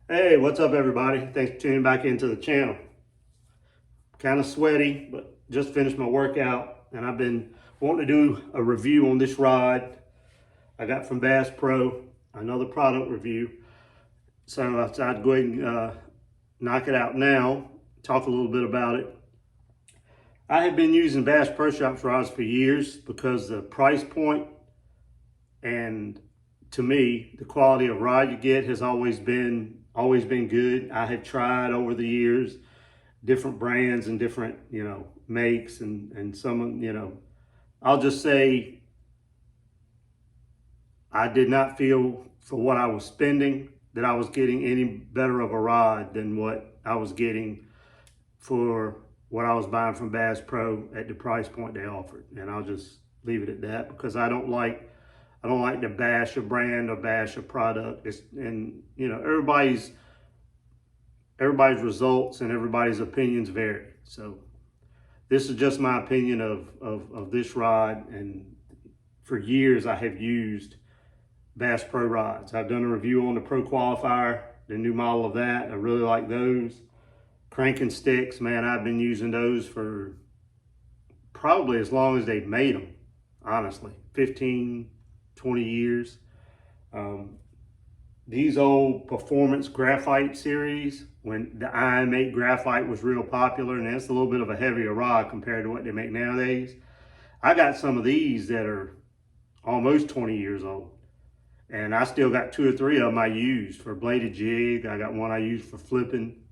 Hey, what's up everybody? Thanks for tuning back into the channel. Kind of sweaty, but just finished my workout and I've been wanting to do a review on this rod I got from Bass Pro, another product review. So I decided to go ahead and knock it out now, talk a little bit about it. I have been using Bass Pro Shops rods for years because the price point and to me, the quality of rod you get has always been good. I have tried over the years different brands and different, makes and some, I'll just say I did not feel for what I was spending that I was getting any better of a rod than what I was getting for what I was buying from Bass Pro at the price point they offered. And I'll just leave it at that because I don't like to bash a brand or bash a product. Everybody's results and everybody's opinions vary. So this is just my opinion of this rod. And for years I have used Bass Pro rods. I've done a review on the Pro Qualifier, the new model of that. I really like those. Cranking sticks, man, I've been using those for probably as long as they've made them, honestly, 15, 20 years. These old performance graphite series, when the IM8 graphite was real popular, and that's a little bit of a heavier rod compared to what they make nowadays. I got some of these that are almost 20 years old. And I still got 2 or 3 of them I used for bladed jig. I got one I used for flipping.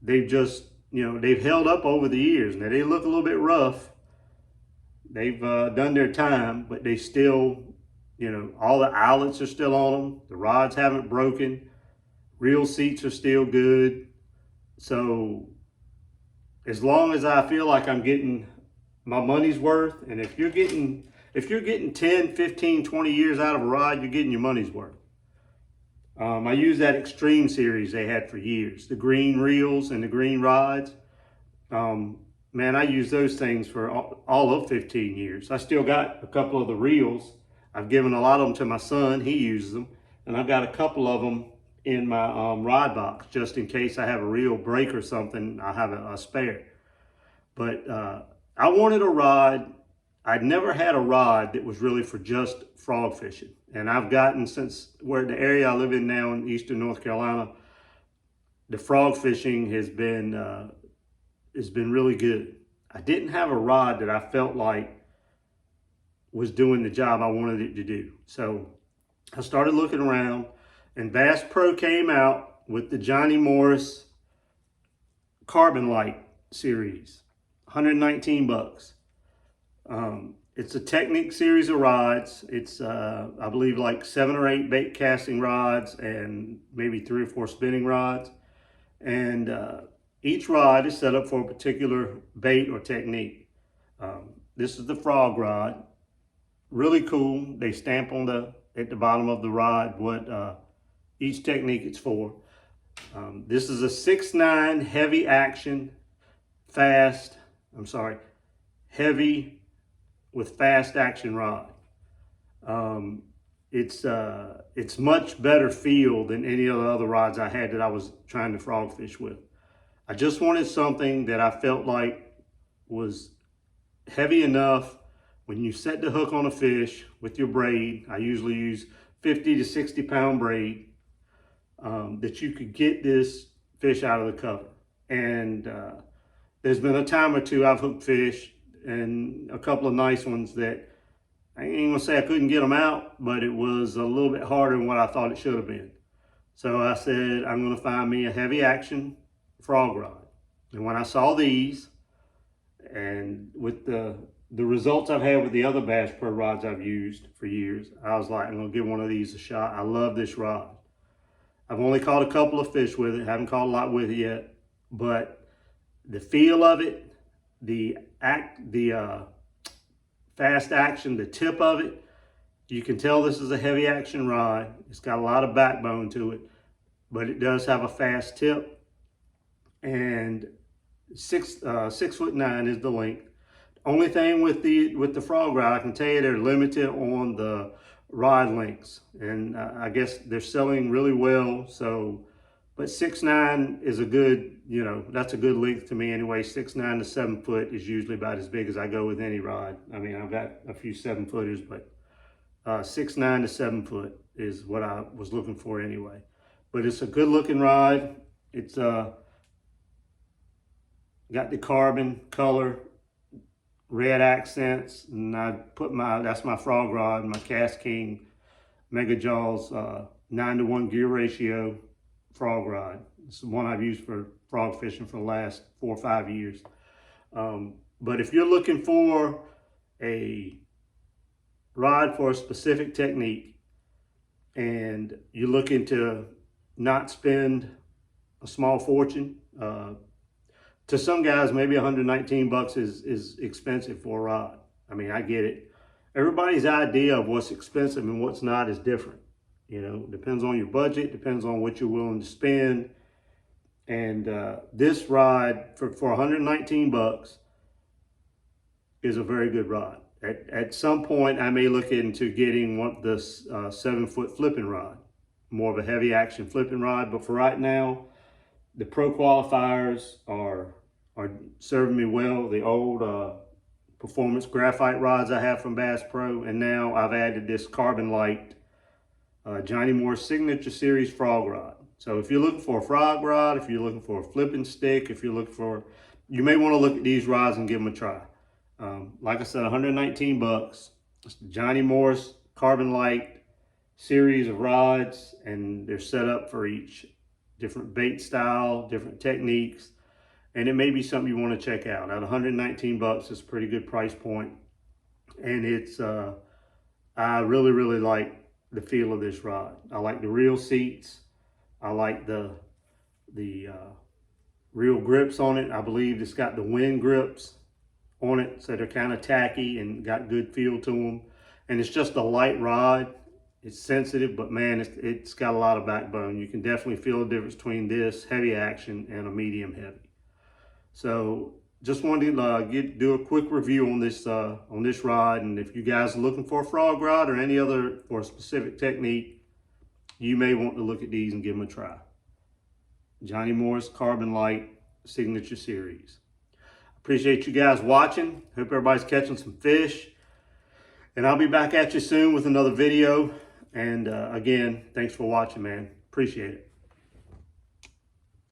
They've just, they've held up over the years. Now they look a little bit rough. They've done their time, but they still, all the eyelets are still on them. The rods haven't broken. Reel seats are still good. So as long as I feel like I'm getting my money's worth, and if you're getting 10, 15, 20 years out of a rod, you're getting your money's worth. I used that Extreme series they had for years, the green reels and the green rods. Man, I used those things for all of 15 years. I still got a couple of the reels. I've given a lot of them to my son. He uses them. And I've got a couple of them in my rod box, just in case I have a reel break or something, I have a spare. But I wanted a rod. I'd never had a rod that was really for just frog fishing. And I've gotten, since where the area I live in now in eastern North Carolina, the frog fishing has been really good. I didn't have a rod that I felt like was doing the job I wanted it to do. So I started looking around, and Bass Pro came out with the Johnny Morris Carbon Lite series, 119 bucks. It's a Technic series of rods. It's, I believe, like 7 or 8 bait casting rods and maybe 3 or 4 spinning rods. And each rod is set up for a particular bait or technique. This is the frog rod. Really cool. They stamp on at the bottom of the rod what each technique it's for. This is a 6'9" heavy action, heavy with fast action rod. It's much better feel than any of the other rods I had that I was trying to frog fish with. I just wanted something that I felt like was heavy enough when you set the hook on a fish with your braid. I usually use 50 to 60 pound braid, that you could get this fish out of the cover. And there's been a time or two I've hooked fish, and a couple of nice ones that I ain't gonna say I couldn't get them out, but it was a little bit harder than what I thought it should have been. So I said, I'm gonna find me a heavy action frog rod. And when I saw these, and with the results I've had with the other Bass Pro rods I've used for years, I was like, I'm gonna give one of these a shot. I love this rod. I've only caught a couple of fish with it, haven't caught a lot with it yet, but the feel of it, the fast action, the tip of it, you can tell this is a heavy action rod. It's got a lot of backbone to it, but it does have a fast tip. And 6'9" is the length. Only thing with the frog rod, I can tell you they're limited on the rod lengths, and I guess they're selling really well. So But 6'9" is a good, that's a good length to me anyway. 6'9" to 7 foot is usually about as big as I go with any rod. I mean, I've got a few 7 footers, but 6'9" to 7 foot is what I was looking for anyway. But it's a good looking rod. It's got the carbon color, red accents, and I put that's my frog rod, my Cast King Mega Jaws 9-to-1 gear ratio frog rod. It's the one I've used for frog fishing for the last 4 or 5 years. But if you're looking for a rod for a specific technique and you're looking to not spend a small fortune, to some guys maybe 119 bucks is expensive for a rod. I mean, I get it. Everybody's idea of what's expensive and what's not is different. Depends on your budget, depends on what you're willing to spend. And this rod for 119 bucks is a very good rod. At some point, I may look into getting this 7 foot flipping rod, more of a heavy action flipping rod. But for right now, the Pro qualifiers are serving me well. The old performance graphite rods I have from Bass Pro, and now I've added this carbon Lite Johnny Moore's Signature Series frog rod. So if you're looking for a frog rod, if you're looking for a flipping stick, if you're looking for, you may want to look at these rods and give them a try. Like I said, 119 bucks. It's the Johnny Moore's Carbon Lite series of rods, and they're set up for each different bait style, different techniques, and it may be something you want to check out. At 119 bucks, it's a pretty good price point, and it's I really like the feel of this rod. I like the reel seats. I like the reel grips on it. I believe it's got the wind grips on it, so they're kind of tacky and got good feel to them. And it's just a light rod. It's sensitive, but man, it's got a lot of backbone. You can definitely feel the difference between this heavy action and a medium heavy. So just wanted to do a quick review on this rod. And if you guys are looking for a frog rod or any other for a specific technique, you may want to look at these and give them a try. Johnny Moore's Carbon Lite Signature Series. Appreciate you guys watching. Hope everybody's catching some fish. And I'll be back at you soon with another video. And again, thanks for watching, man. Appreciate it.